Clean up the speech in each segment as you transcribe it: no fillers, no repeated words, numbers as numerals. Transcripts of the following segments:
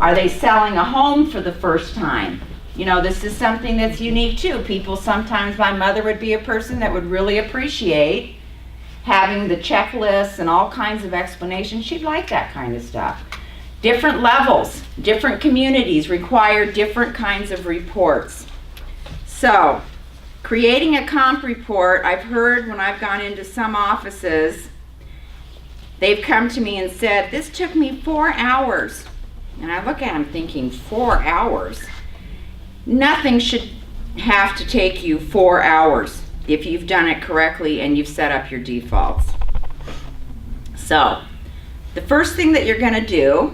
Are they selling a home for the first time? You know, this is something that's unique too. People sometimes, my mother would be a person that would really appreciate having the checklists and all kinds of explanations. She'd like that kind of stuff. Different levels, different communities require different kinds of reports. So, creating a comp report, I've heard when I've gone into some offices, they've come to me and said, this took me 4 hours. And I look at them thinking, 4 hours? Nothing should have to take you 4 hours if you've done it correctly and you've set up your defaults. So, the first thing that you're going to do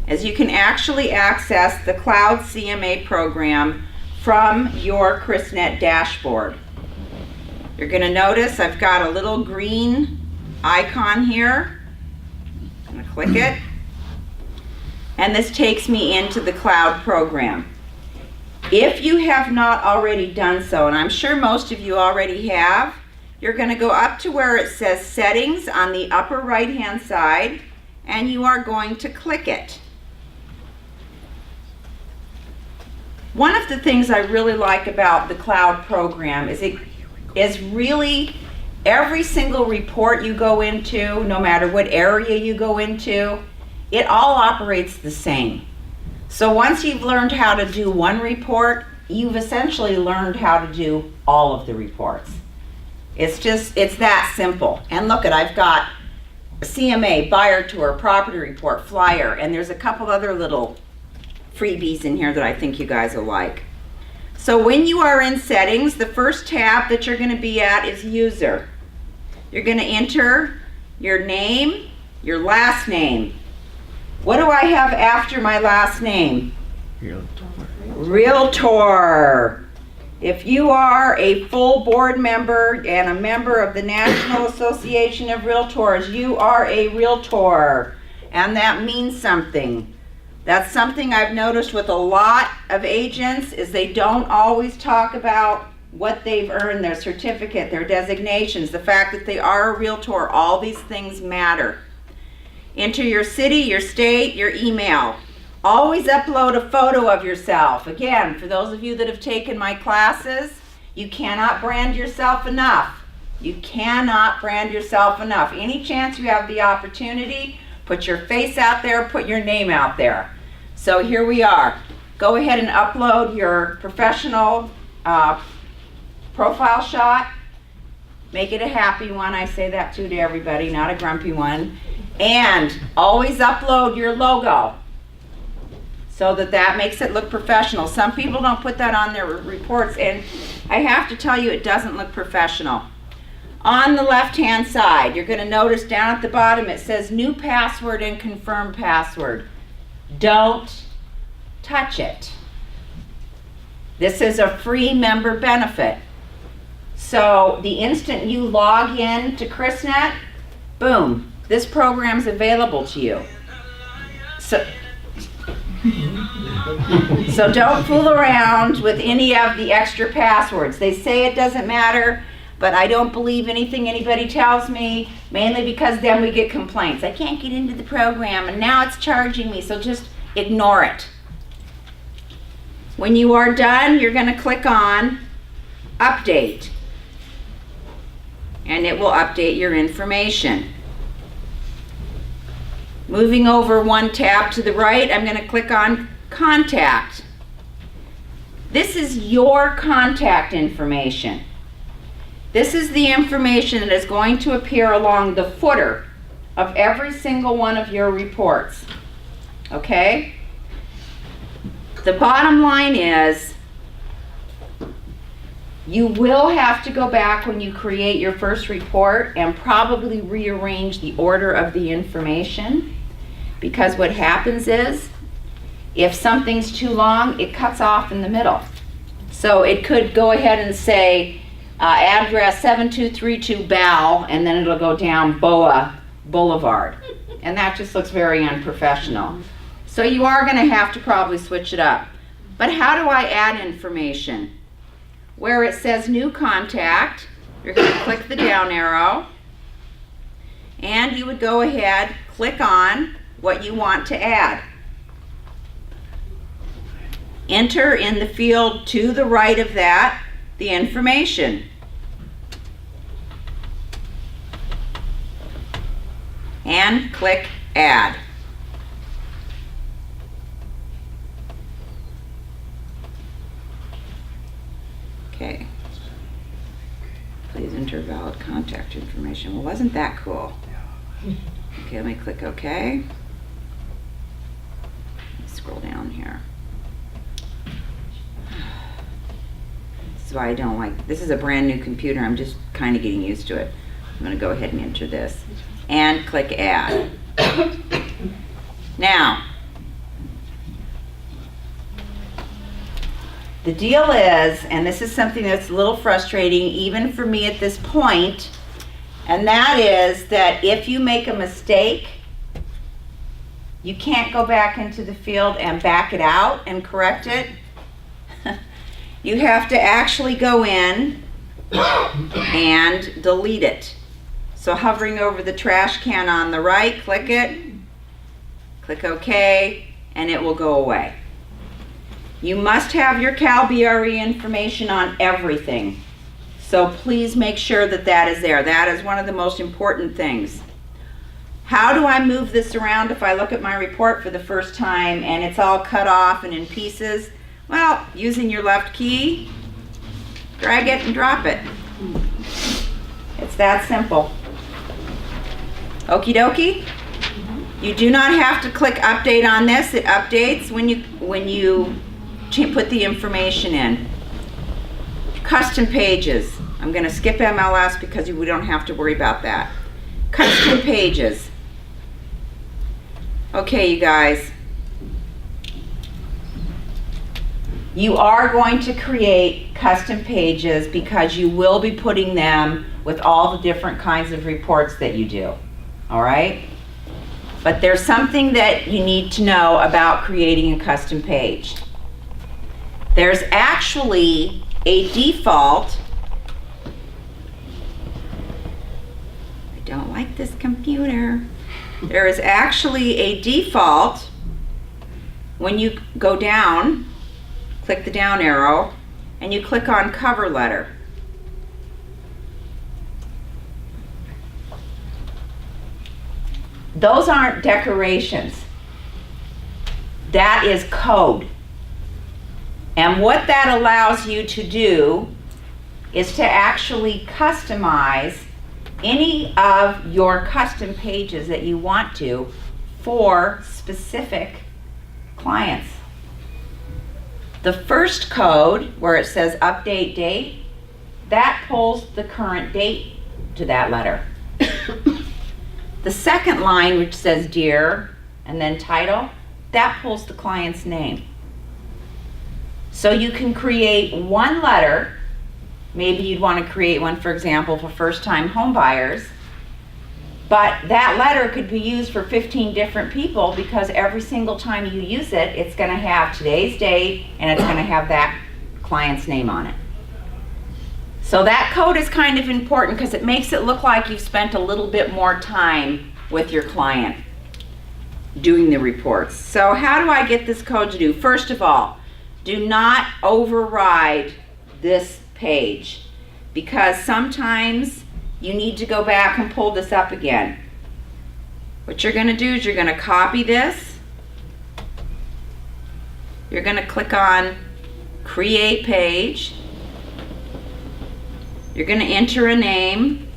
is you can actually access the Cloud CMA program from your ChrisNet dashboard. You're going to notice I've got a little green icon here. I'm going to click it. And this takes me into the Cloud program. If you have not already done so, and I'm sure most of you already have, you're going to go up to where it says Settings on the upper right-hand side, and you are going to click it. One of the things I really like about the Cloud program is it is really every single report you go into, no matter what area you go into, it all operates the same. So once you've learned how to do one report, you've essentially learned how to do all of the reports. It's that simple. And look I've got a CMA, buyer tour, property report, flyer, and there's a couple other little freebies in here that I think you guys will like. So when you are in settings, the first tab that you're going to be at is user. You're going to enter your name, your last name. What do I have after my last name? Realtor. If you are a full board member and a member of the National Association of Realtors, you are a realtor, and that means something. That's something I've noticed with a lot of agents is they don't always talk about what they've earned, their certificate, their designations, the fact that they are a realtor. All these things matter. Enter your city, your state, your email. Always upload a photo of yourself. Again, for those of you that have taken my classes, you cannot brand yourself enough. You cannot brand yourself enough. Any chance you have the opportunity, put your face out there, put your name out there. So here we are. Go ahead and upload your professional profile shot. Make it a happy one. I say that too to everybody, not a grumpy one. And always upload your logo so that makes it look professional. Some people don't put that on their reports, and I have to tell you, it doesn't look professional. On the left-hand side, you're going to notice down at the bottom it says new password and confirm password. Don't touch it. This is a free member benefit. So the instant you log in to ChrisNet, boom, this program's available to you. So don't fool around with any of the extra passwords. They say it doesn't matter, but I don't believe anything anybody tells me, mainly because then we get complaints. I can't get into the program and now it's charging me, so just ignore it. When you are done, you're going to click on Update, and it will update your information. Moving over one tab to the right, I'm going to click on Contact. This is your contact information. This is the information that is going to appear along the footer of every single one of your reports. Okay? The bottom line is, you will have to go back when you create your first report and probably rearrange the order of the information, because what happens is, if something's too long, it cuts off in the middle. So it could go ahead and say address 7232 Bal, and then it'll go down Boa Boulevard. And that just looks very unprofessional. So you are going to have to probably switch it up. But how do I add information? Where it says new contact, you're going to click the down arrow, and you would go ahead, click on what you want to add. enter in the field to the right of that the information. And click Add. Okay. Please enter valid contact information. Well, wasn't that cool? Okay, let me click OK. Let's scroll down here. This is why I don't like, this is a brand new computer. I'm just kind of getting used to it. I'm going to go ahead and enter this. And click Add. Now, the deal is, and this is something that's a little frustrating even for me at this point, and that is that if you make a mistake, you can't go back into the field and back it out and correct it. You have to actually go in and delete it. So hovering over the trash can on the right, click it, click OK, and it will go away. You must have your CalBRE information on everything. So please make sure that that is there. That is one of the most important things. How do I move this around if I look at my report for the first time and it's all cut off and in pieces? Well, using your left key, drag it and drop it. It's that simple. Okie dokie. You do not have to click update on this. It updates when you put the information in. Custom pages. I'm going to skip MLS because we don't have to worry about that. Custom pages. Okay, you guys. You are going to create custom pages because you will be putting them with all the different kinds of reports that you do. All right? But there's something that you need to know about creating a custom page. There's actually a default. I don't like this computer. There is actually a default when you go down, click the down arrow, and you click on cover letter. Those aren't decorations. That is code. And what that allows you to do is to actually customize any of your custom pages that you want to for specific clients. The first code, where it says update date, that pulls the current date to that letter. The second line, which says Dear, and then title, that pulls the client's name. So you can create one letter. Maybe you'd want to create one, for example, for first-time home buyers. But that letter could be used for 15 different people because every single time you use it, it's going to have today's date and it's going to have that client's name on it. So that code is kind of important because it makes it look like you've spent a little bit more time with your client doing the reports. So how do I get this code to do? First of all, do not override this page because sometimes you need to go back and pull this up again. What you're going to do is you're going to copy this. You're going to click on Create Page. You're going to enter a name.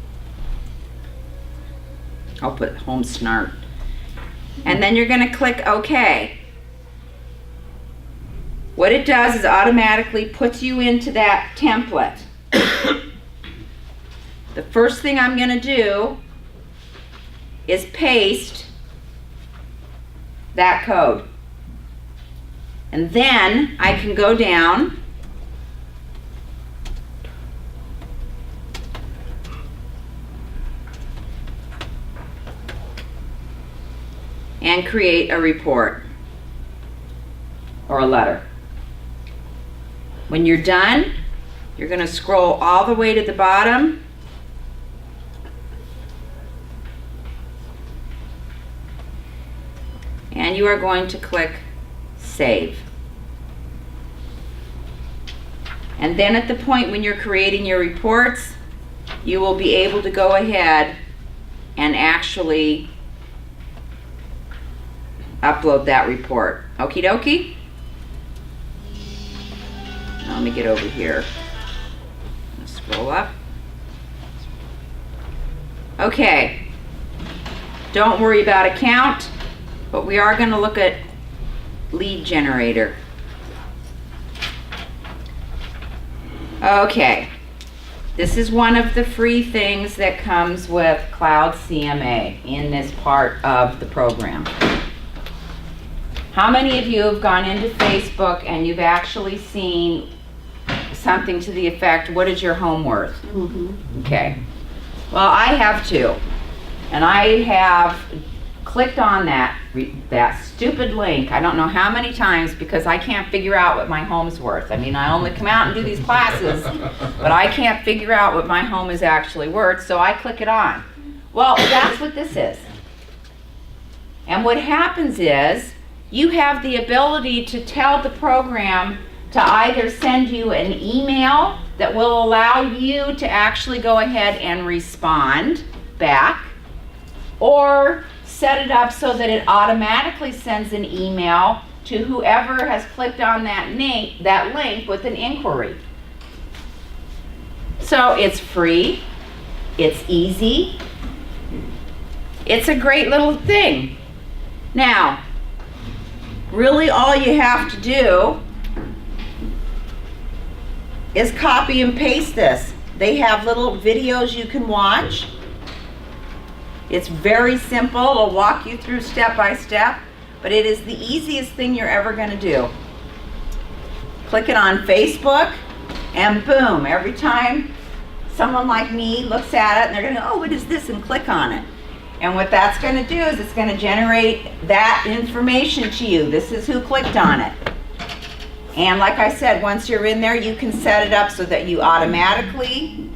I'll put Home Snart. And then you're going to click OK. What it does is automatically puts you into that template. The first thing I'm going to do is paste that code. And then I can go down and create a report or a letter. When you're done, you're going to scroll all the way to the bottom and you are going to click Save. And then at the point when you're creating your reports, you will be able to go ahead and actually upload that report. Okie dokie? Now let me get over here. Let's scroll up. Okay. Don't worry about account, but we are going to look at lead generator. Okay. This is one of the free things that comes with Cloud CMA in this part of the program. How many of you have gone into Facebook and you've actually seen something to the effect, what is your home worth? Mm-hmm. Okay. Well, I have too. And I have clicked on that stupid link, I don't know how many times, because I can't figure out what my home's worth. I mean, I only come out and do these classes, but I can't figure out what my home is actually worth, so I click it on. Well, that's what this is. And what happens is, you have the ability to tell the program to either send you an email that will allow you to actually go ahead and respond back, or set it up so that it automatically sends an email to whoever has clicked on that link with an inquiry. So it's free, it's easy, it's a great little thing. Now, really all you have to do is copy and paste this. They have little videos you can watch. It's very simple. It'll walk you through step by step, but it is the easiest thing you're ever going to do. Click it on Facebook, and boom, every time someone like me looks at it, and they're going to go, oh, what is this, and click on it. And what that's going to do is it's going to generate that information to you. This is who clicked on it. And like I said, once you're in there, you can set it up so that you automatically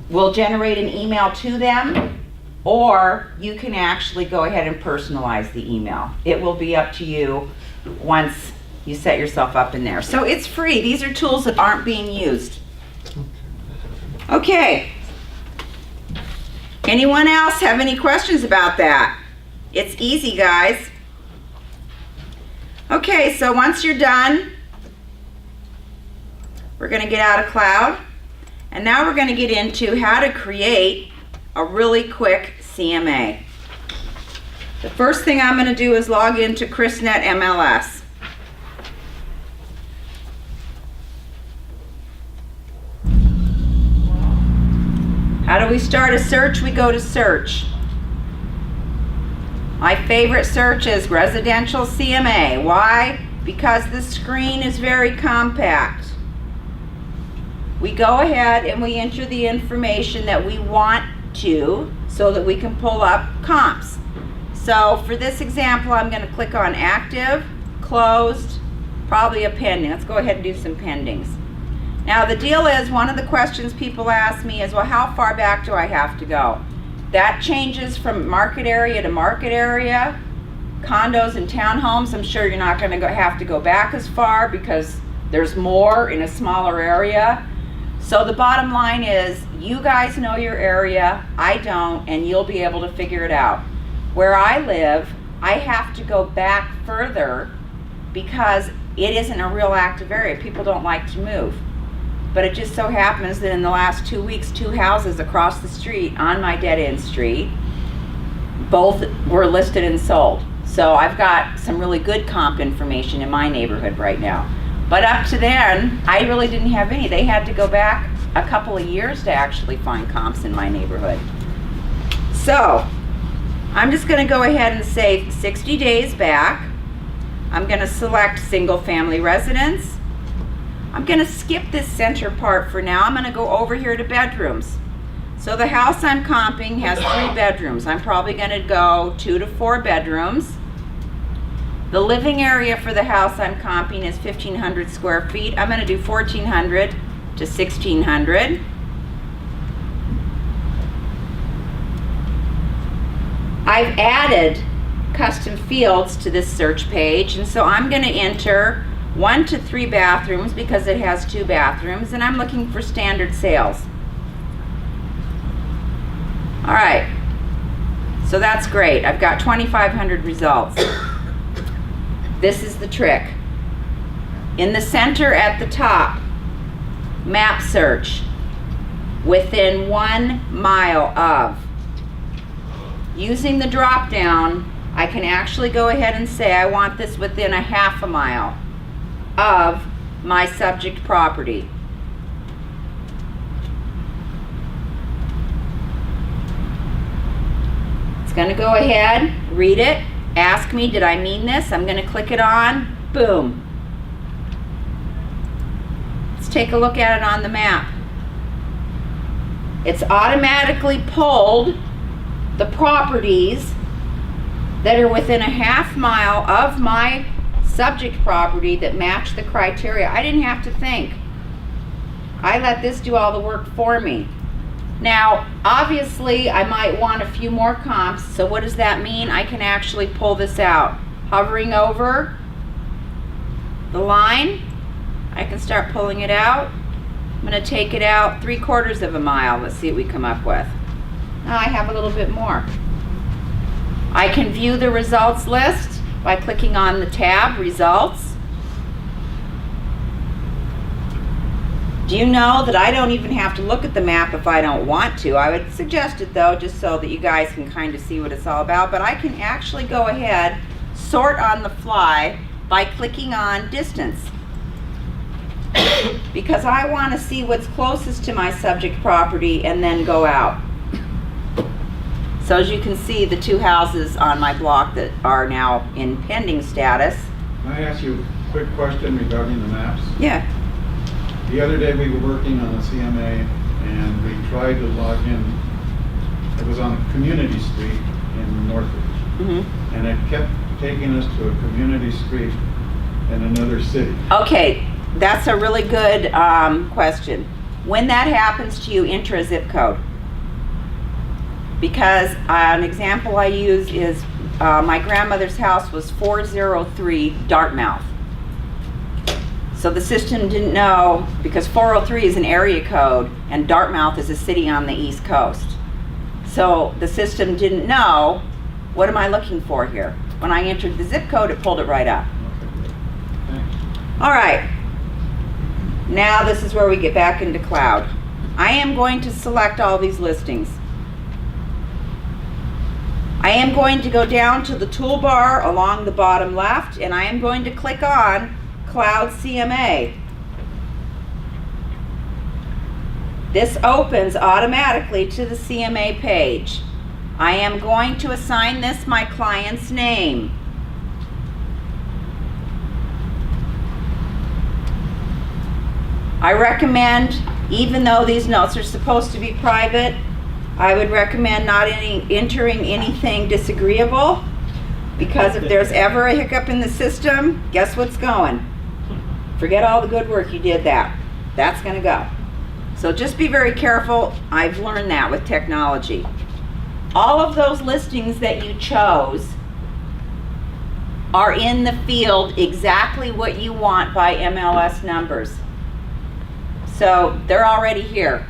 will generate an email to them, or you can actually go ahead and personalize the email. It will be up to you once you set yourself up in there. So it's free. These are tools that aren't being used. Okay. Anyone else have any questions about that? It's easy, guys. Okay, so once you're done, we're going to get out of Cloud. And now we're going to get into how to create a really quick CMA. The first thing I'm going to do is log into ChrisNet MLS. How do we start a search? We go to search. My favorite search is residential CMA. Why? Because the screen is very compact. We go ahead and we enter the information that we want to so that we can pull up comps. So for this example, I'm going to click on active, closed, probably a pending. Let's go ahead and do some pendings. Now the deal is, one of the questions people ask me is, well, how far back do I have to go? That changes from market area to market area. Condos and townhomes, I'm sure you're not going to have to go back as far because there's more in a smaller area. So the bottom line is, you guys know your area, I don't, and you'll be able to figure it out. Where I live, I have to go back further because it isn't a real active area. People don't like to move. But it just so happens that in the last 2 weeks, 2 houses across the street on my dead-end street, both were listed and sold. So I've got some really good comp information in my neighborhood right now. But up to then, I really didn't have any. They had to go back a couple of years to actually find comps in my neighborhood. So I'm just going to go ahead and say 60 days back. I'm going to select single family residence. I'm going to skip this center part for now. I'm going to go over here to bedrooms. So the house I'm comping has 3 bedrooms. I'm probably going to go 2 to 4 bedrooms. The living area for the house I'm comping is 1,500 square feet. I'm going to do 1,400 to 1,600. I've added custom fields to this search page, and so I'm going to enter 1 to 3 bathrooms because it has 2 bathrooms, and I'm looking for standard sales. All right, so that's great. I've got 2,500 results. This is the trick. In the center at the top, map search, within 1 mile of. Using the drop down, I can actually go ahead and say I want this within a half a mile of my subject property. It's going to go ahead, read it, ask me, did I mean this? I'm going to click it on, boom. Let's take a look at it on the map. It's automatically pulled the properties that are within a half mile of my subject property that match the criteria. I didn't have to think. I let this do all the work for me. Now, obviously, I might want a few more comps, so what does that mean? I can actually pull this out. Hovering over the line, I can start pulling it out. I'm going to take it out 3/4 of a mile. Let's see what we come up with. Now I have a little bit more. I can view the results list by clicking on the tab, Results. Do you know that I don't even have to look at the map if I don't want to? I would suggest it though, just so that you guys can kind of see what it's all about. But I can actually go ahead, sort on the fly by clicking on Distance. Because I want to see what's closest to my subject property and then go out. So as you can see, the 2 houses on my block that are now in pending status. Can I ask you a quick question regarding the maps? Yeah. The other day we were working on the CMA and we tried to log in. It was on a community street in Northridge. Mm-hmm. And it kept taking us to a community street in another city. Okay, that's a really good question. When that happens to you, enter a zip code. Because an example I use is my grandmother's house was 403 Dartmouth. So the system didn't know, because 403 is an area code and Dartmouth is a city on the East Coast. So the system didn't know, what am I looking for here? When I entered the zip code, it pulled it right up. Okay, thanks. All right, now this is where we get back into Cloud. I am going to select all these listings. I am going to go down to the toolbar along the bottom left, and I am going to click on Cloud CMA. This opens automatically to the CMA page. I am going to assign this my client's name. I recommend, even though these notes are supposed to be private, I would recommend not entering anything disagreeable, because if there's ever a hiccup in the system, guess what's going? Forget all the good work you did that's going to go. So just be very careful. I've learned that with technology. All of those listings that you chose are in the field exactly what you want by MLS Numbers. So they're already here.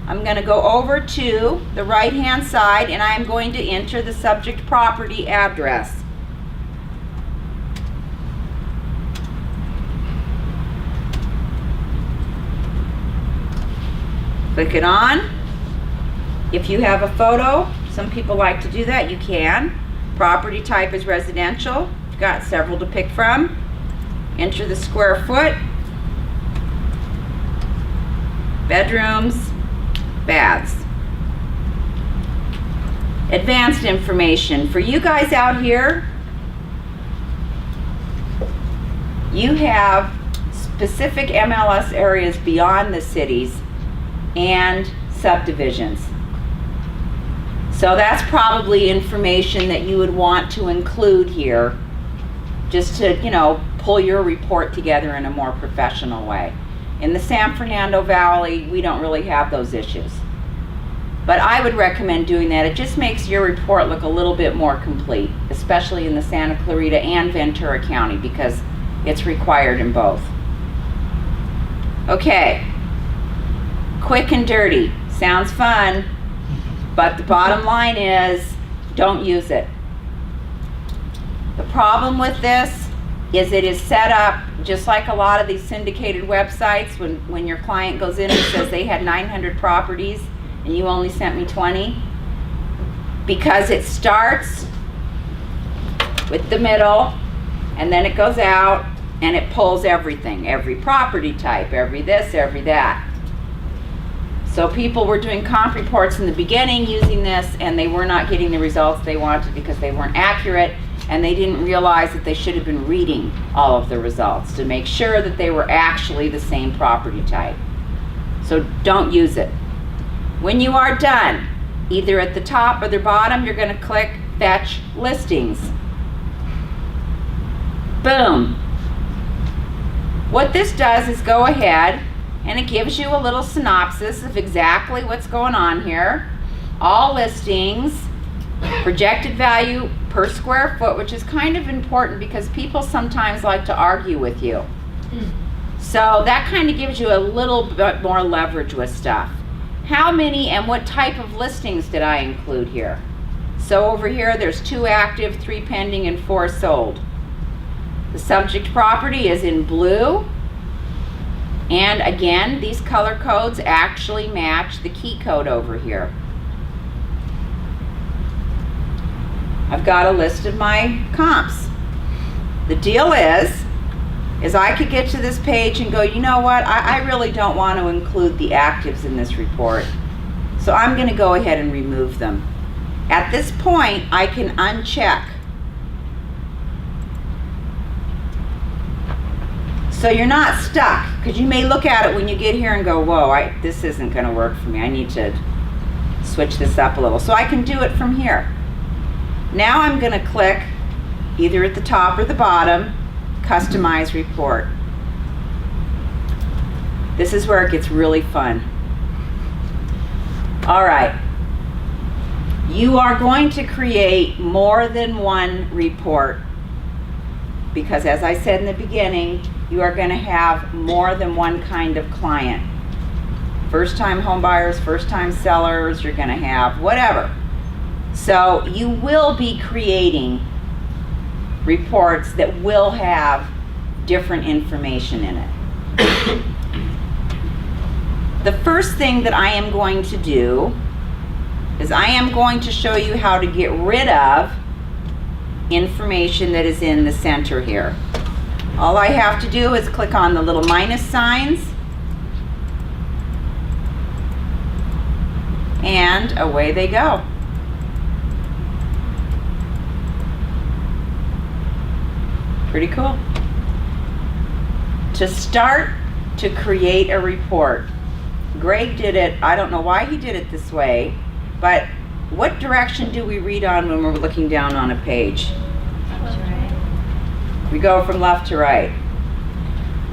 I'm going to go over to the right hand side and I'm going to enter the subject property address. Click it on. If you have a photo, some people like to do that, you can. Property type is residential. You've got several to pick from. Enter the square foot. Bedrooms, baths. Advanced information. For you guys out here, you have specific MLS areas beyond the cities and subdivisions. So that's probably information that you would want to include here, just to, pull your report together in a more professional way. In the San Fernando Valley, we don't really have those issues. But I would recommend doing that. It just makes your report look a little bit more complete, especially in the Santa Clarita and Ventura County, because It's required in both. Okay, quick and dirty. Sounds fun, but the bottom line is, don't use it. The problem with this is it is set up just like a lot of these syndicated websites. When your client goes in and says they had 900 properties and you only sent me 20, because it starts with the middle and then it goes out and it pulls everything, every property type, every this, every that. So people were doing comp reports in the beginning using this, and they were not getting the results they wanted because they weren't accurate, and they didn't realize that they should have been reading all of the results to make sure that they were actually the same property type. So don't use it. When you are done, either at the top or the bottom, you're going to click Fetch Listings. Boom. What this does is go ahead and it gives you a little synopsis of exactly what's going on here. All listings, projected value per square foot, which is kind of important because people sometimes like to argue with you. So that kind of gives you a little bit more leverage with stuff. How many and what type of listings did I include here? So over here there's 2 active, 3 pending, and 4 sold. The subject property is in blue. And again, these color codes actually match the key code over here. I've got a list of my comps. The deal is I could get to this page and go, you know what, I really don't want to include the actives in this report. So I'm going to go ahead and remove them. At this point, I can uncheck. So you're not stuck, because you may look at it when you get here and go, whoa, this isn't going to work for me. I need to switch this up a little. So I can do it from here. Now I'm going to click either at the top or the bottom, Customize Report. This is where it gets really fun. All right. You are going to create more than one report because, as I said in the beginning, you are going to have more than one kind of client. First-time home buyers, first-time sellers, you're going to have whatever. So you will be creating reports that will have different information in it. The first thing that I am going to do is I am going to show you how to get rid of information that is in the center here. All I have to do is click on the little minus signs and away they go. Pretty cool. To start to create a report, Greg did it, I don't know why he did it this way, but what direction do we read on when we're looking down on a page? We go from left to right.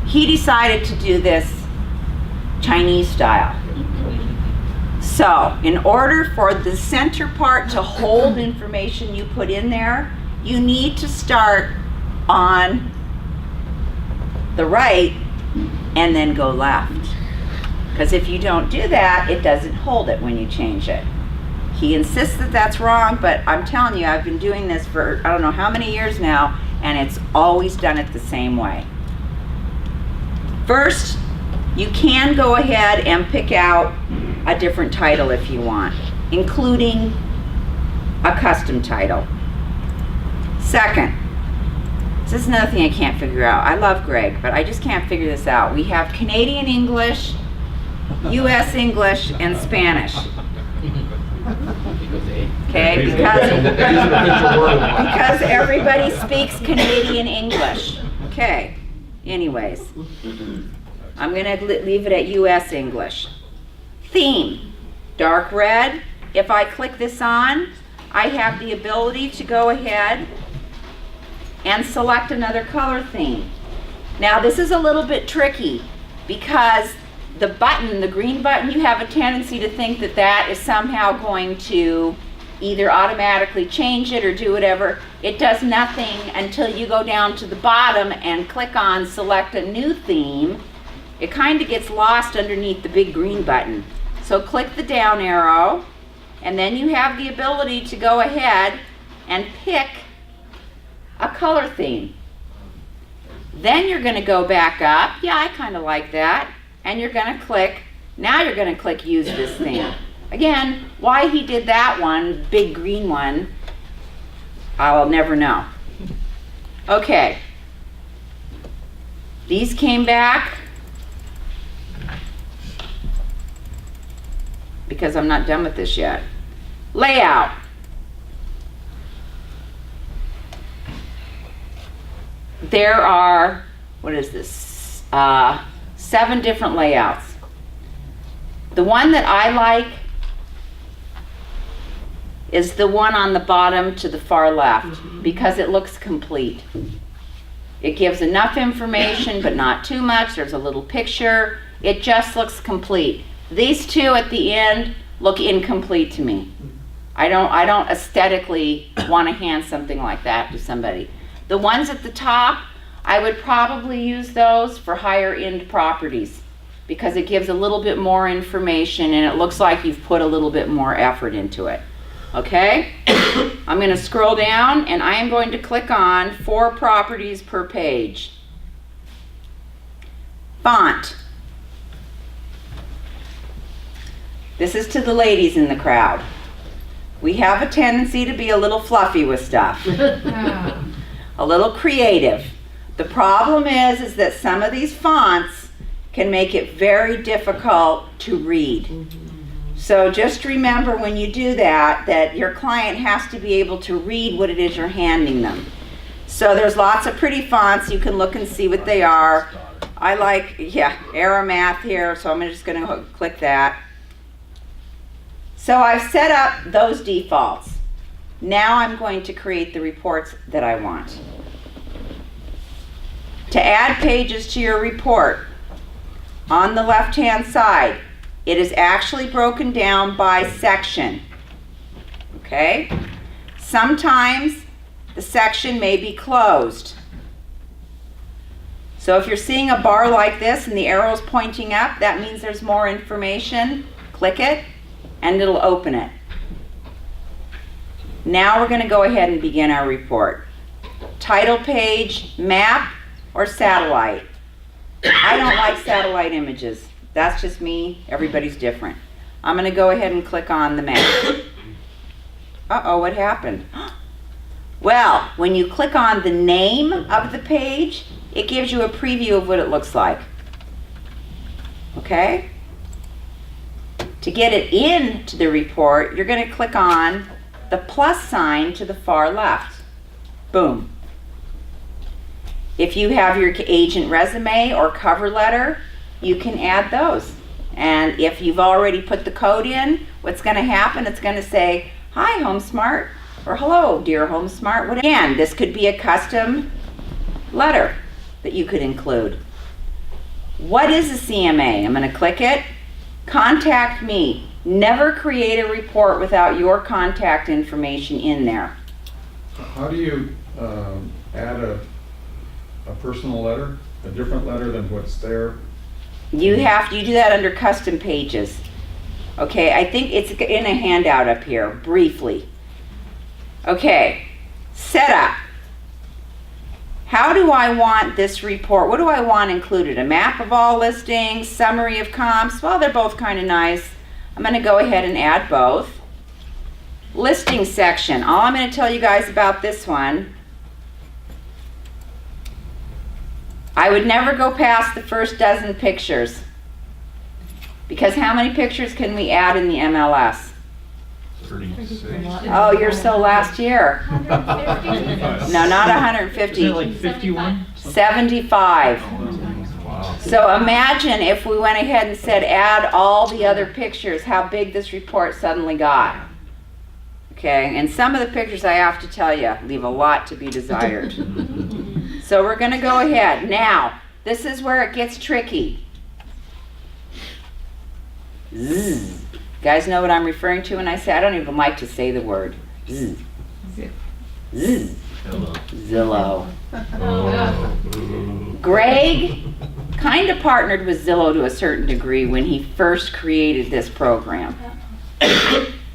He decided to do this Chinese style. So, in order for the center part to hold information you put in there, you need to start on the right and then go left. Because if you don't do that, it doesn't hold it when you change it. He insists that that's wrong, but I'm telling you, I've been doing this for I don't know how many years now, and it's always done it the same way. First, you can go ahead and pick out a different title if you want, including a custom title. Second, this is another thing I can't figure out. I love Greg, but I just can't figure this out. We have Canadian English, US English, and Spanish. Okay, because everybody speaks Canadian English. Okay, anyways, I'm going to leave it at US English. Theme, dark red. If I click this on, I have the ability to go ahead and select another color theme. Now this is a little bit tricky because the button, the green button, you have a tendency to think that that is somehow going to either automatically change it or do whatever. It does nothing until you go down to the bottom and click on select a new theme. It kind of gets lost underneath the big green button. So click the down arrow, and then you have the ability to go ahead and pick a color theme. Then you're going to go back up. Yeah, I kind of like that. And you're going to click, now you're going to click use this theme. Again, why he did that one, big green one, I'll never know. Okay. These came back because I'm not done with this yet. Layout. There are, what is this? 7 different layouts. The one that I like is the one on the bottom to the far left because it looks complete. It gives enough information but not too much. There's a little picture. It just looks complete. These two at the end look incomplete to me. I don't aesthetically want to hand something like that to somebody. The ones at the top, I would probably use those for higher end properties because it gives a little bit more information and it looks like you've put a little bit more effort into it. Okay? I'm going to scroll down and I am going to click on 4 properties per page. Font. This is to the ladies in the crowd. We have a tendency to be a little fluffy with stuff. A little creative. The problem is that some of these fonts can make it very difficult to read. So just remember when you do that, that your client has to be able to read what it is you're handing them. So there's lots of pretty fonts. You can look and see what they are. I like, Aeromath here, so I'm just going to click that. So I've set up those defaults. Now I'm going to create the reports that I want. To add pages to your report, on the left-hand side, it is actually broken down by section. Okay? Sometimes the section may be closed. So if you're seeing a bar like this and the arrow's pointing up, that means there's more information. Click it and it'll open it. Now we're going to go ahead and begin our report. Title page, map, or satellite. I don't like satellite images. That's just me. Everybody's different. I'm going to go ahead and click on the map. Uh-oh, what happened? Well, when you click on the name of the page, it gives you a preview of what it looks like. Okay? To get it into the report, you're going to click on the plus sign to the far left. Boom. If you have your agent resume or cover letter, you can add those. And if you've already put the code in, what's going to happen? It's going to say, "Hi, HomeSmart," or "Hello, dear HomeSmart." Again, this could be a custom letter that you could include. What is a CMA? I'm going to click it. Contact me. Never create a report without your contact information in there. How do you add a personal letter, a different letter than what's there? You do that under custom pages. Okay, I think it's in a handout up here, briefly. Okay, setup. How do I want this report? What do I want included? A map of all listings, summary of comps? Well, they're both kind of nice. I'm going to go ahead and add both. Listing section. All I'm going to tell you guys about this one, I would never go past the first dozen pictures. Because how many pictures can we add in the MLS? 36. Oh, you're so last year. 150? No, not 150. Is it like 51? 75. Wow. So imagine if we went ahead and said add all the other pictures, how big this report suddenly got. Okay, and some of the pictures, I have to tell you, leave a lot to be desired. So we're going to go ahead. Now, this is where it gets tricky. Zzz. You guys know what I'm referring to when I say, I don't even like to say the word. Zzz. Zzz. Zillow. Oh. Greg kind of partnered with Zillow to a certain degree when he first created this program.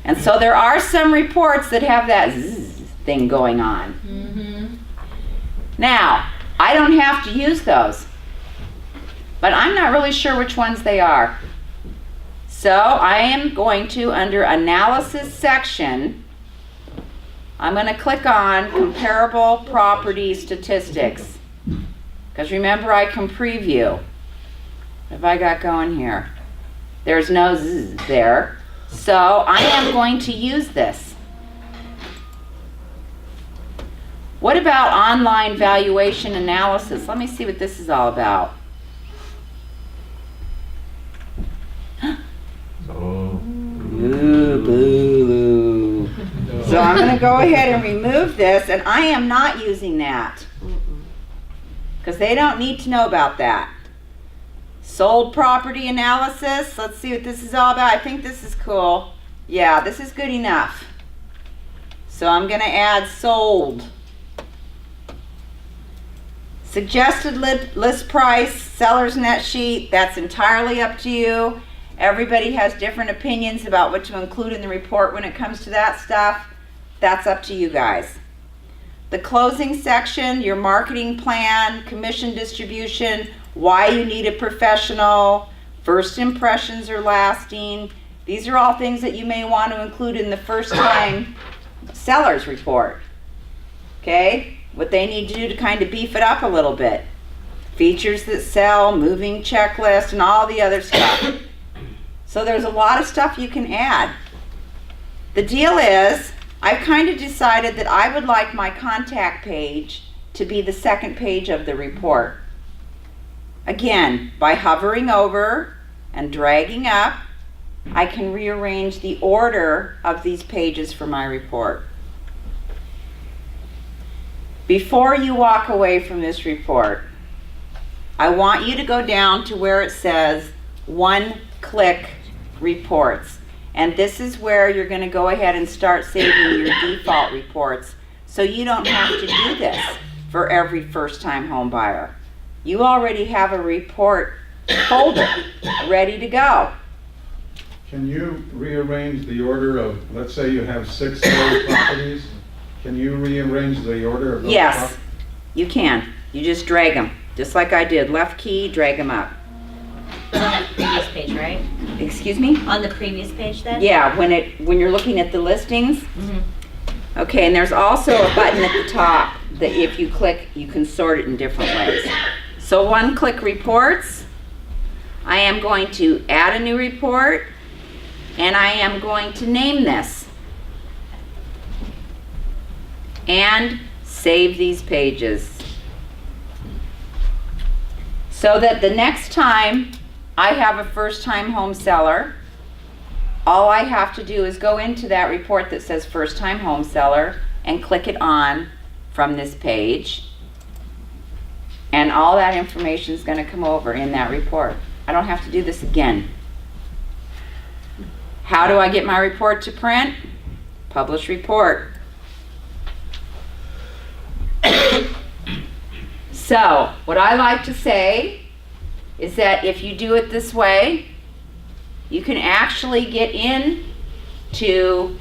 And so there are some reports that have that zzz thing going on. Now, I don't have to use those, but I'm not really sure which ones they are. So I am going to, under Analysis section, I'm going to click on Comparable Property Statistics. Because remember, I can preview. What have I got going here? There's no zzz there. So I am going to use this. What about online valuation analysis? Let me see what this is all about. Oh. Ooh, boo. So I'm going to go ahead and remove this, and I am not using that. Because they don't need to know about that. Sold property analysis. Let's see what this is all about. I think this is cool. Yeah, this is good enough. So I'm going to add sold. Suggested list price, seller's net sheet, that's entirely up to you. Everybody has different opinions about what to include in the report when it comes to that stuff. That's up to you guys. The closing section, your marketing plan, commission distribution, why you need a professional, first impressions are lasting. These are all things that you may want to include in the first time seller's report. Okay? What they need to do to kind of beef it up a little bit. Features that sell, moving checklist, and all the other stuff. So there's a lot of stuff you can add. The deal is, I've kind of decided that I would like my contact page to be the second page of the report. Again, by hovering over and dragging up, I can rearrange the order of these pages for my report. Before you walk away from this report, I want you to go down to where it says OneClick Reports. And this is where you're going to go ahead and start saving your default reports, so you don't have to do this for every first-time home buyer. You already have a report folder ready to go. Can you rearrange the order of, let's say you have 6 sold properties, can you rearrange the order of those? Yes, you can. You just drag them, just like I did. Left key, drag them up. On that previous page, right? Excuse me? On the previous page then? Yeah, when you're looking at the listings. Mm-hmm. Okay, and there's also a button at the top that if you click, you can sort it in different ways. So OneClick Reports, I am going to add a new report, and I am going to name this. And save these pages. So that the next time I have a first-time home seller, all I have to do is go into that report that says first-time home seller and click it on from this page, and all that information is going to come over in that report. I don't have to do this again. How do I get my report to print? Publish report. So, what I like to say is that if you do it this way, you can actually get in to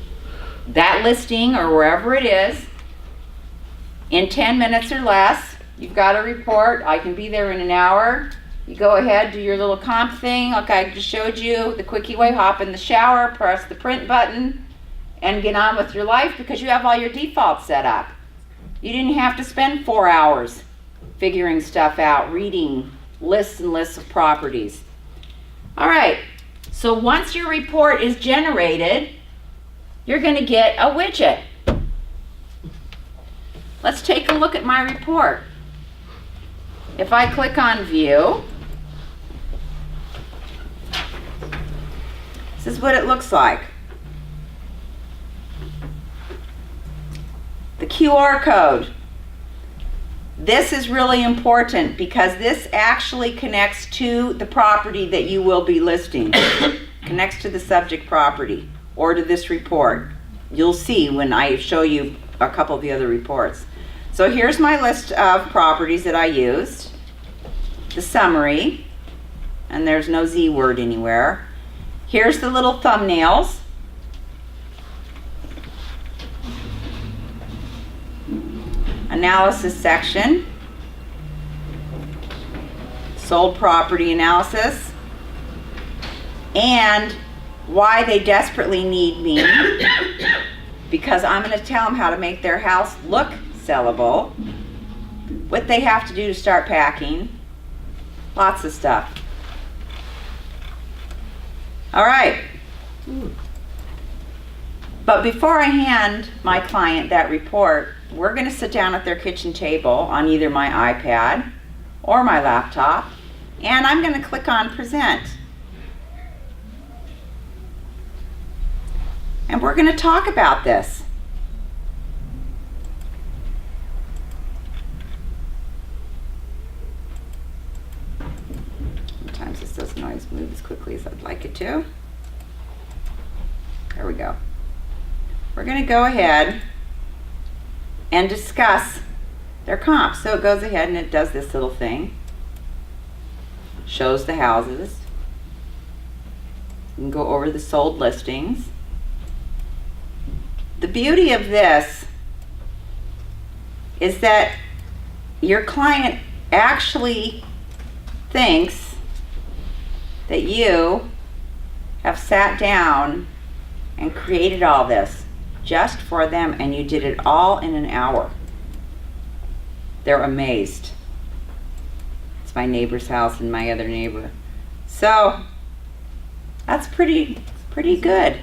that listing or wherever it is in 10 minutes or less. You've got a report. I can be there in an hour. You go ahead, do your little comp thing like I just showed you, the quickie way, hop in the shower, press the print button, and get on with your life because you have all your defaults set up. You didn't have to spend 4 hours figuring stuff out, reading lists and lists of properties. All right, so once your report is generated, you're going to get a widget. Let's take a look at my report. If I click on View, this is what it looks like. The QR code. This is really important because this actually connects to the property that you will be listing. Okay, connects to the subject property or to this report. You'll see when I show you a couple of the other reports. So here's my list of properties that I used. The summary, and there's no Z word anywhere. Here's the little thumbnails. Analysis section. Sold property analysis. And why they desperately need me, because I'm going to tell them how to make their house look sellable, what they have to do to start packing, lots of stuff. All right. But before I hand my client that report, we're going to sit down at their kitchen table on either my iPad or my laptop, and I'm going to click on present. And we're going to talk about this. Sometimes this doesn't always move as quickly as I'd like it to. There we go. We're going to go ahead and discuss their comps. So it goes ahead and it does this little thing. Shows the houses. You can go over the sold listings. The beauty of this is that your client actually thinks that you have sat down and created all this just for them, and you did it all in an hour. They're amazed. It's my neighbor's house and my other neighbor. So that's pretty good.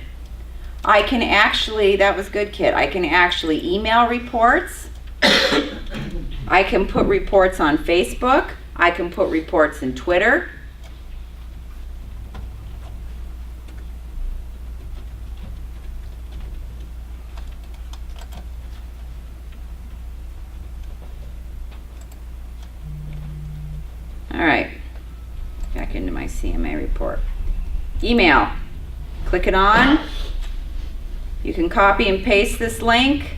I can actually, that was good, kid. I can actually email reports. I can put reports on Facebook. I can put reports in Twitter. All right, back into my CMA report. Email, click it on. You can copy and paste this link,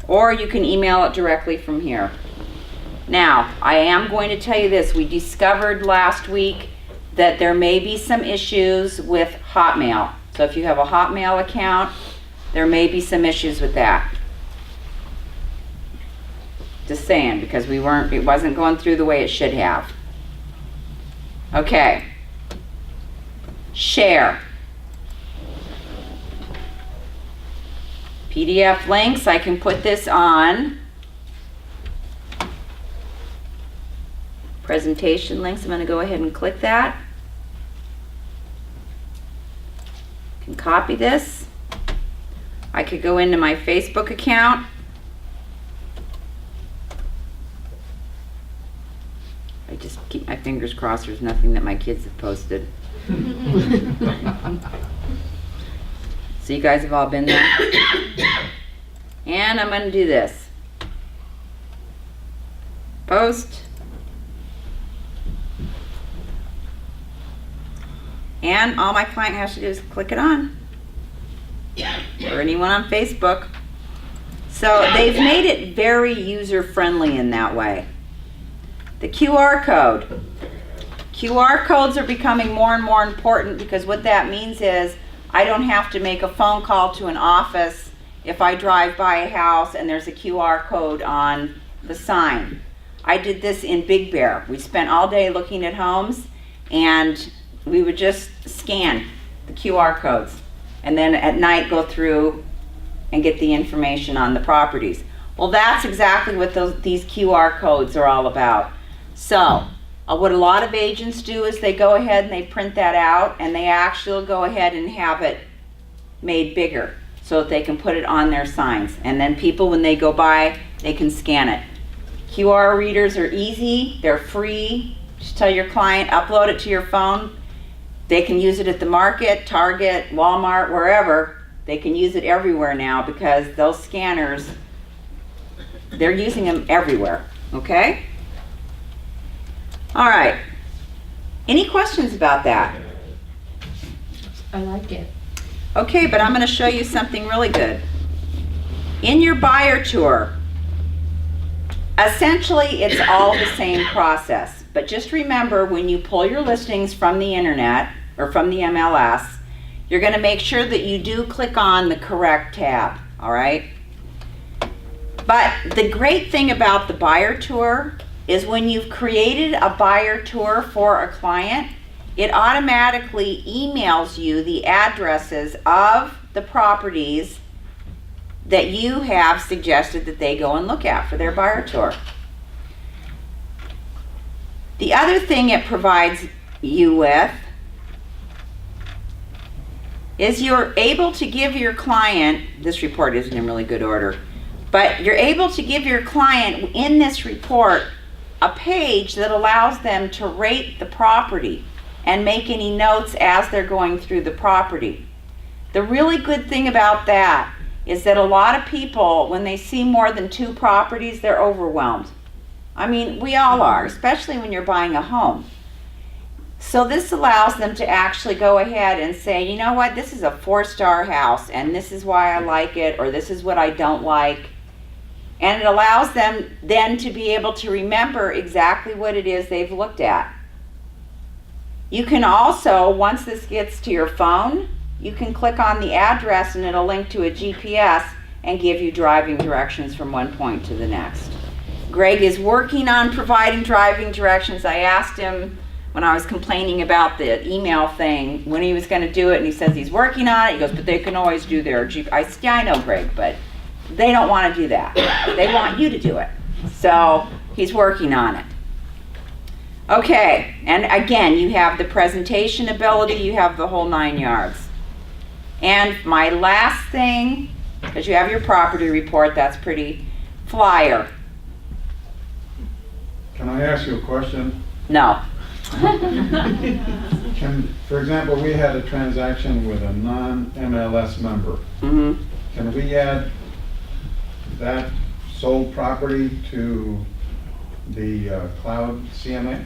or you can email it directly from here. Now, I am going to tell you this. We discovered last week that there may be some issues with Hotmail. So if you have a Hotmail account, there may be some issues with that. Just saying, because it wasn't going through the way it should have. Okay. Share. PDF links, I can put this on. Presentation links, I'm going to go ahead and click that. I can copy this. I could go into my Facebook account. I just keep my fingers crossed there's nothing that my kids have posted. So you guys have all been there. And I'm going to do this. Post. And all my client has to do is click it on. Or anyone on Facebook. So they've made it very user-friendly in that way. The QR code. QR codes are becoming more and more important, because what that means is I don't have to make a phone call to an office if I drive by a house and there's a QR code on the sign. I did this in Big Bear. We spent all day looking at homes, and we would just scan the QR codes and then at night go through and get the information on the properties. Well, that's exactly what these QR codes are all about. So what a lot of agents do is they go ahead and they print that out, and they actually go ahead and have it made bigger so that they can put it on their signs. And then people, when they go by, they can scan it. QR readers are easy, they're free. Just tell your client, upload it to your phone. They can use it at the market, Target, Walmart, wherever. They can use it everywhere now, because those scanners, they're using them everywhere, okay? All right. Any questions about that? I like it. Okay, but I'm going to show you something really good. In your buyer tour, essentially it's all the same process. But just remember, when you pull your listings from the internet or from the MLS, you're going to make sure that you do click on the correct tab, all right? But the great thing about the buyer tour is when you've created a buyer tour for a client, it automatically emails you the addresses of the properties that you have suggested that they go and look at for their buyer tour. The other thing it provides you with is you're able to give your client, this report isn't in really good order, but you're able to give your client in this report a page that allows them to rate the property and make any notes as they're going through the property. The really good thing about that is that a lot of people, when they see more than 2 properties, they're overwhelmed. I mean, we all are, especially when you're buying a home. So this allows them to actually go ahead and say, you know what, this is a 4-star house and this is why I like it, or this is what I don't like. And it allows them then to be able to remember exactly what it is they've looked at. You can also, once this gets to your phone, you can click on the address and it'll link to a GPS and give you driving directions from one point to the next. Greg is working on providing driving directions. I asked him when I was complaining about the email thing when he was going to do it, and he says he's working on it. He goes, but they can always do their GPS. I said, yeah, I know, Greg, but they don't want to do that. They want you to do it. So he's working on it. Okay, and again, you have the presentation ability, you have the whole 9 yards. And my last thing, because you have your property report, that's pretty, flyer. Can I ask you a question? No. For example, we had a transaction with a non-MLS member. Mm-hmm. Can we add that sold property to the Cloud CMA?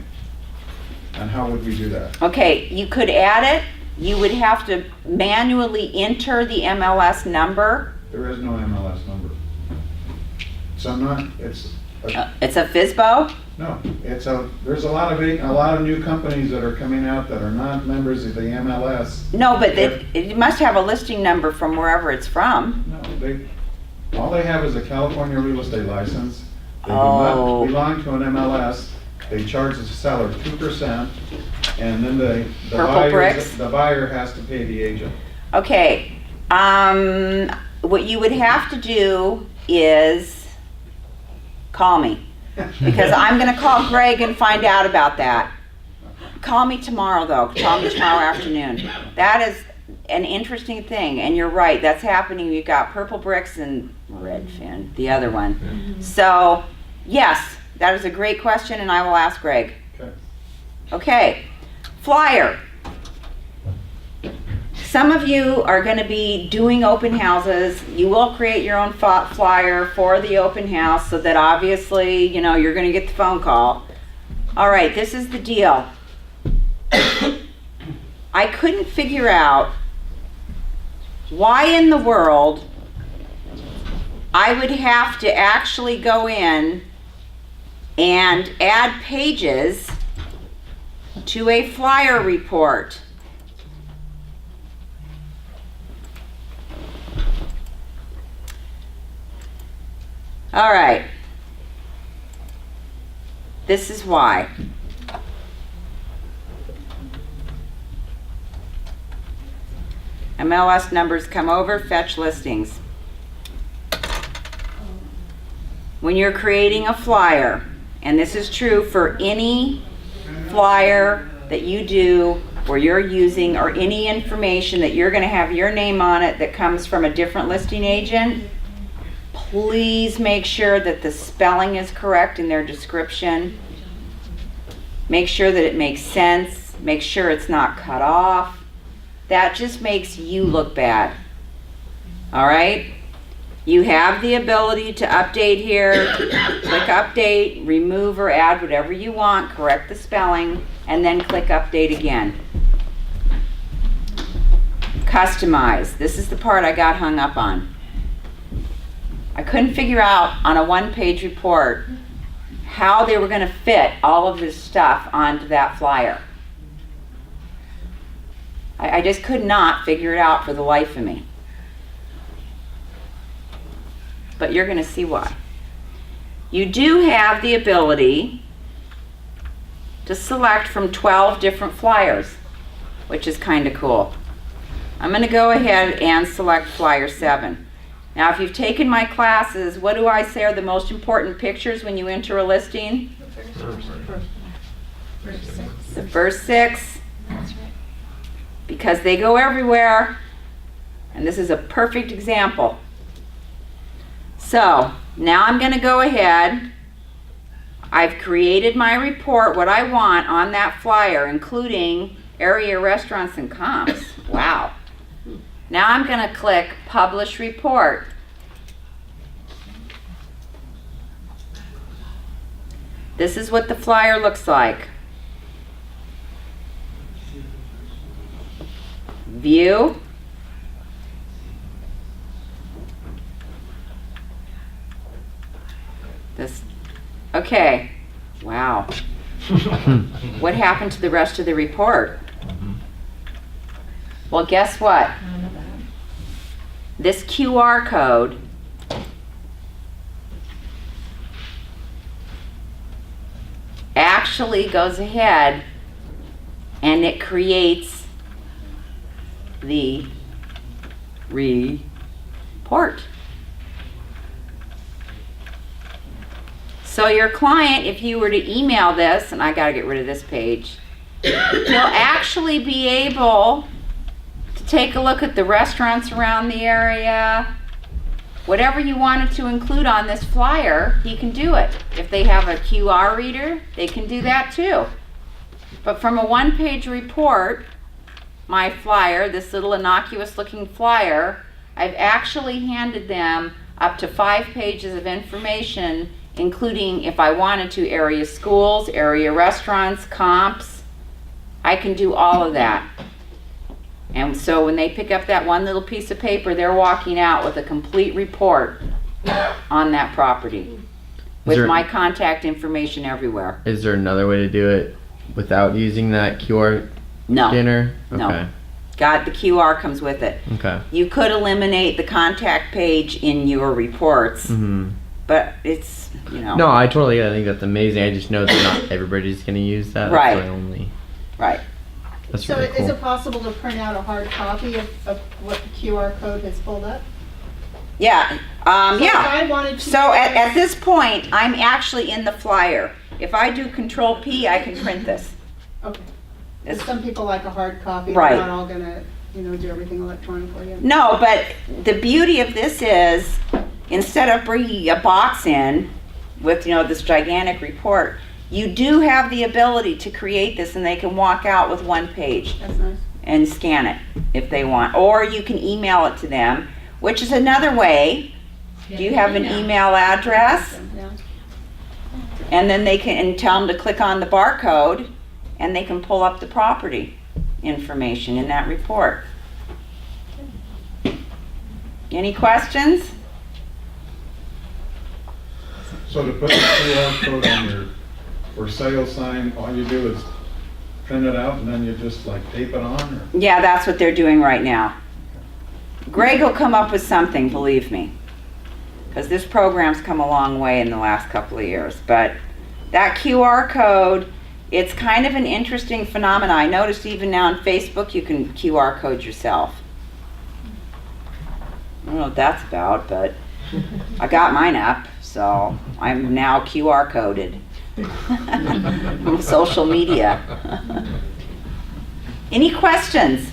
And how would we do that? Okay, you could add it. You would have to manually enter the MLS number. There is no MLS number. So it's It's a FSBO? no, there's a lot of new companies that are coming out that are not members of the MLS. No, but it must have a listing number from wherever it's from. No, all they have is a California real estate license. They do Oh. not belong to an MLS. They charge the seller 2%, and then the Purple bricks? buyer has to pay the agent. Okay, what you would have to do is call me, because I'm gonna call Greg and find out about that. Call me tomorrow though, call me tomorrow afternoon. That is an interesting thing, and you're right, that's happening. We've got Purple Bricks and Redfin, the other one. So, yes, that is a great question, and I will ask Greg. Okay. Okay, flyer. Some of you are going to be doing open houses. You will create your own flyer for the open house so that obviously, you know, you're going to get the phone call. All right, this is the deal. I couldn't figure out why in the world I would have to actually go in and add pages to a flyer report. All right. This is why. MLS numbers come over, fetch listings. When you're creating a flyer, and this is true for any flyer that you do or you're using, or any information that you're going to have your name on it that comes from a different listing agent, please make sure that the spelling is correct in their description. Make sure that it makes sense. Make sure it's not cut off. That just makes you look bad. All right? You have the ability to update here. Click update, remove or add whatever you want, correct the spelling, and then click update again. Customize. This is the part I got hung up on. I couldn't figure out on a one-page report how they were going to fit all of this stuff onto that flyer. I just could not figure it out for the life of me. But you're going to see why. You do have the ability to select from 12 different flyers, which is kind of cool. I'm going to go ahead and select flyer 7. Now, if you've taken my classes, what do I say are the most important pictures when you enter a listing? The first 6. Because they go everywhere, and this is a perfect example. So, now I'm going to go ahead. I've created my report, what I want on that flyer, including area restaurants and comps. Wow. Now I'm going to click Publish Report. This is what the flyer looks like. View. This. Okay. Wow. What happened to the rest of the report? Well, guess what? This QR code actually goes ahead and it creates the report. So your client, if you were to email this, and I got to get rid of this page, you'll actually be able to take a look at the restaurants around the area. Whatever you wanted to include on this flyer, he can do it. If they have a QR reader, they can do that too. But from a one-page report, my flyer, this little innocuous looking flyer, I've actually handed them up to 5 pages of information, including, if I wanted to, area schools, area restaurants, comps. I can do all of that. And so when they pick up that one little piece of paper, they're walking out with a complete report on that property with my contact information everywhere. Is there another way to do it without using that QR No. scanner? No. Okay. The QR comes with it. Okay. You could eliminate the contact page in your reports, but it's, No, I totally get it. I think that's amazing. I just know that not everybody's going to use that. Right. That's why only. Right. That's So really cool. is it possible to print out a hard copy of what the QR code has pulled up? Yeah. So if Yeah. I wanted to. So at this point, I'm actually in the flyer. If I do Control P, I can print this. Okay. It's- Some people like a hard copy. Right. They're not all gonna, do everything electronically. No, but the beauty of this is, instead of bringing a box in with, this gigantic report, you do have the ability to create this, and they can walk out with one page That's nice. and scan it if they want. Or you can email it to them, which is another way. Do you have an email address? Yeah. And then they can tell them to click on the barcode, and they can pull up the property information in that report. Any questions? So to put the QR code on your for sale sign, all you do is print it out and then you just like tape it on? Or? Yeah, that's what they're doing right now. Greg will come up with something, believe me, because this program's come a long way in the last couple of years. But that QR code, it's kind of an interesting phenomenon. I noticed even now on Facebook you can QR code yourself. I don't know what that's about, but I got mine up, so I'm now QR coded. Social media. Any questions?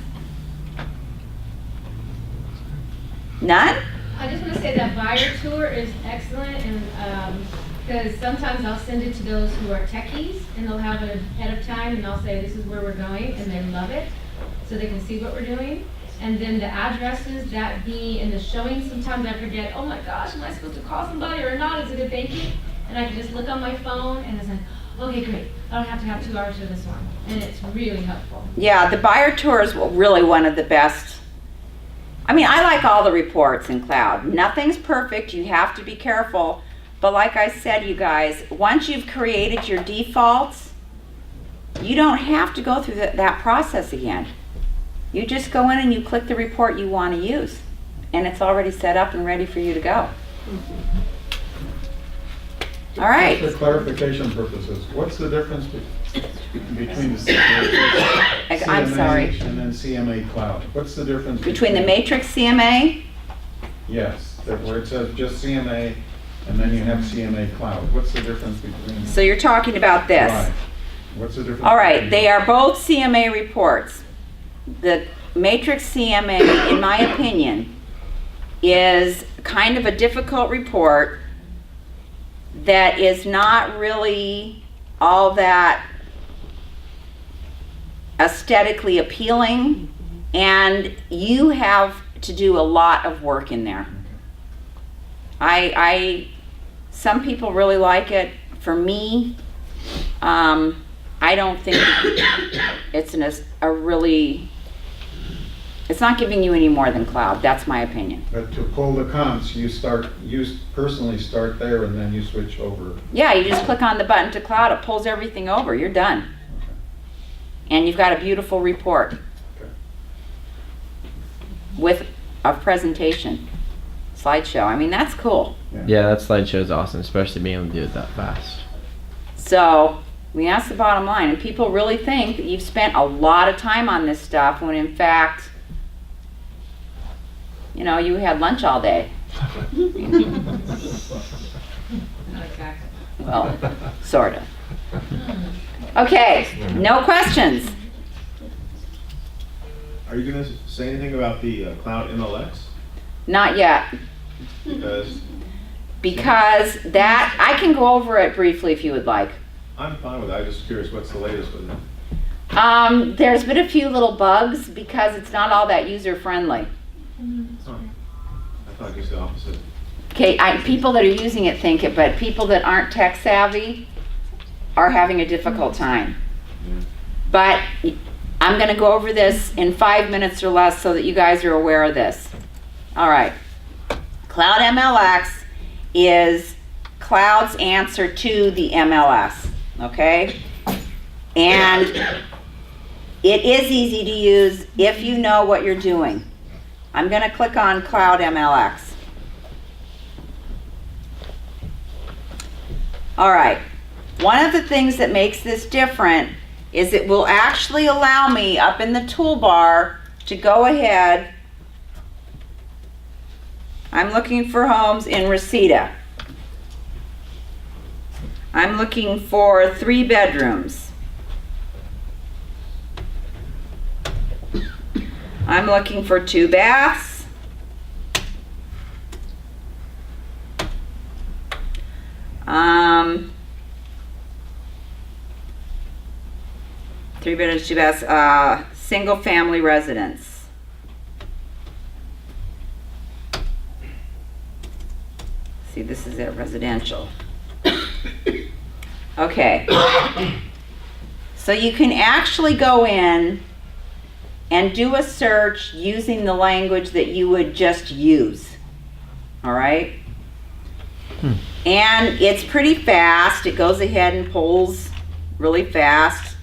None? I just want to say that buyer tour is excellent, and because sometimes I'll send it to those who are techies, and they'll have it ahead of time, and I'll say this is where we're going, and they love it, so they can see what we're doing. And then the addresses that be in the showing, sometimes I forget, oh my gosh, am I supposed to call somebody or not? Is it a thank you? And I can just look on my phone, and it's like, okay, great. I don't have to have 2 hours for this one, and it's really helpful. Yeah, the buyer tour is really one of the best I mean, I like all the reports in Cloud. Nothing's perfect, you have to be careful. But like I said, you guys, once you've created your defaults, you don't have to go through that process again. You just go in and you click the report you want to use. And it's already set up and ready for you to go. All right. For clarification purposes, what's the difference between the I'm CMA sorry. and then CMA Cloud? What's the difference? Between the Matrix CMA, Yes, where it says just CMA and then you have CMA Cloud. What's the difference between? so you're talking about this. Right. What's the difference? All right, between- they are both CMA reports. The Matrix CMA, in my opinion, is kind of a difficult report that is not really all that aesthetically appealing, and you have to do a lot of work in there. Some people really like it. For me, I don't think it's it's not giving you any more than Cloud. That's my opinion. But to pull the comps, you personally start there and then you switch over. Yeah, you just click on the button to Cloud, it pulls everything over, you're done. And you've got a beautiful report Okay. with a presentation, slideshow. I mean, that's cool. Yeah, that slideshow is awesome, especially being able to do it that fast. So, that's the bottom line. And people really think that you've spent a lot of time on this stuff when in fact, you had lunch all day. Not exactly. Well, sort of. Okay, no questions. Are you going to say anything about the Cloud MLX? Not yet. Because Because I can go over it briefly if you would like. I'm fine with it. I'm just curious what's the latest with it. There's been a few little bugs because it's not all that user friendly. Huh. I thought just the opposite. Okay, people that are using it think it, but people that aren't tech savvy are having a difficult time. Yeah. But I'm going to go over this in 5 minutes or less so that you guys are aware of this. All right. Cloud MLX is Cloud's answer to the MLS, okay? And it is easy to use if you know what you're doing. I'm going to click on Cloud MLX. All right. One of the things that makes this different is it will actually allow me up in the toolbar to go ahead. I'm looking for homes in Reseda. I'm looking for 3 bedrooms. I'm looking for 2 baths. Three bedrooms, 2 baths, single family residence. See, this is it, residential. Okay. So you can actually go in and do a search using the language that you would just use. All right? And it's pretty fast. It goes ahead and pulls really fast.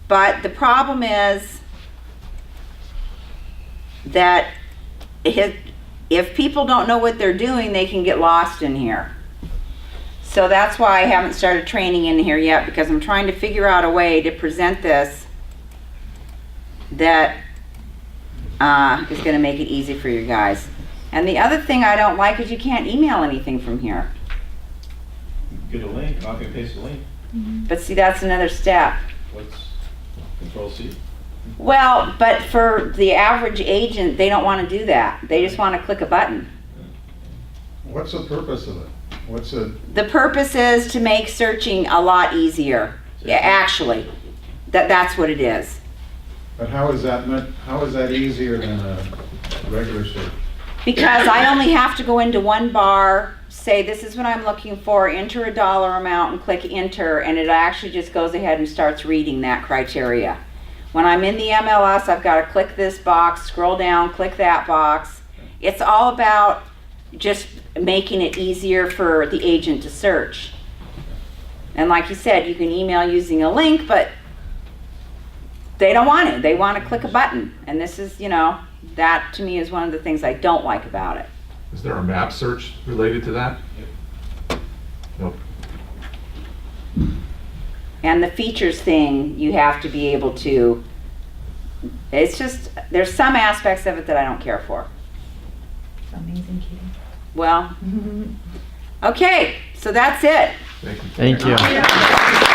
But the problem is that if people don't know what they're doing, they can get lost in here. So that's why I haven't started training in here yet, because I'm trying to figure out a way to present this that is going to make it easy for you guys. And the other thing I don't like is you can't email anything from here. Get a link, copy and paste the link. But see, that's another step. What's Control-C? Well, but for the average agent, they don't want to do that. They just want to click a button. What's the purpose of it? The purpose is to make searching a lot easier. Yeah, actually, that's what it is. But how is that easier than a regular search? Because I only have to go into one bar, say this is what I'm looking for, enter a dollar amount and click enter, and it actually just goes ahead and starts reading that criteria. When I'm in the MLS, I've got to click this box, scroll down, click that box, It's all about just making it easier for the agent to search. And like you said, you can email using a link, but they don't want it. They want to click a button. And this is, that to me is one of the things I don't like about it. Is there a map search related to that? Nope. And the features thing, you have to be able to, it's just, there's some aspects of it that I don't care for. Amazing, Katie. Well, okay, so that's it. Thank you. Thank you.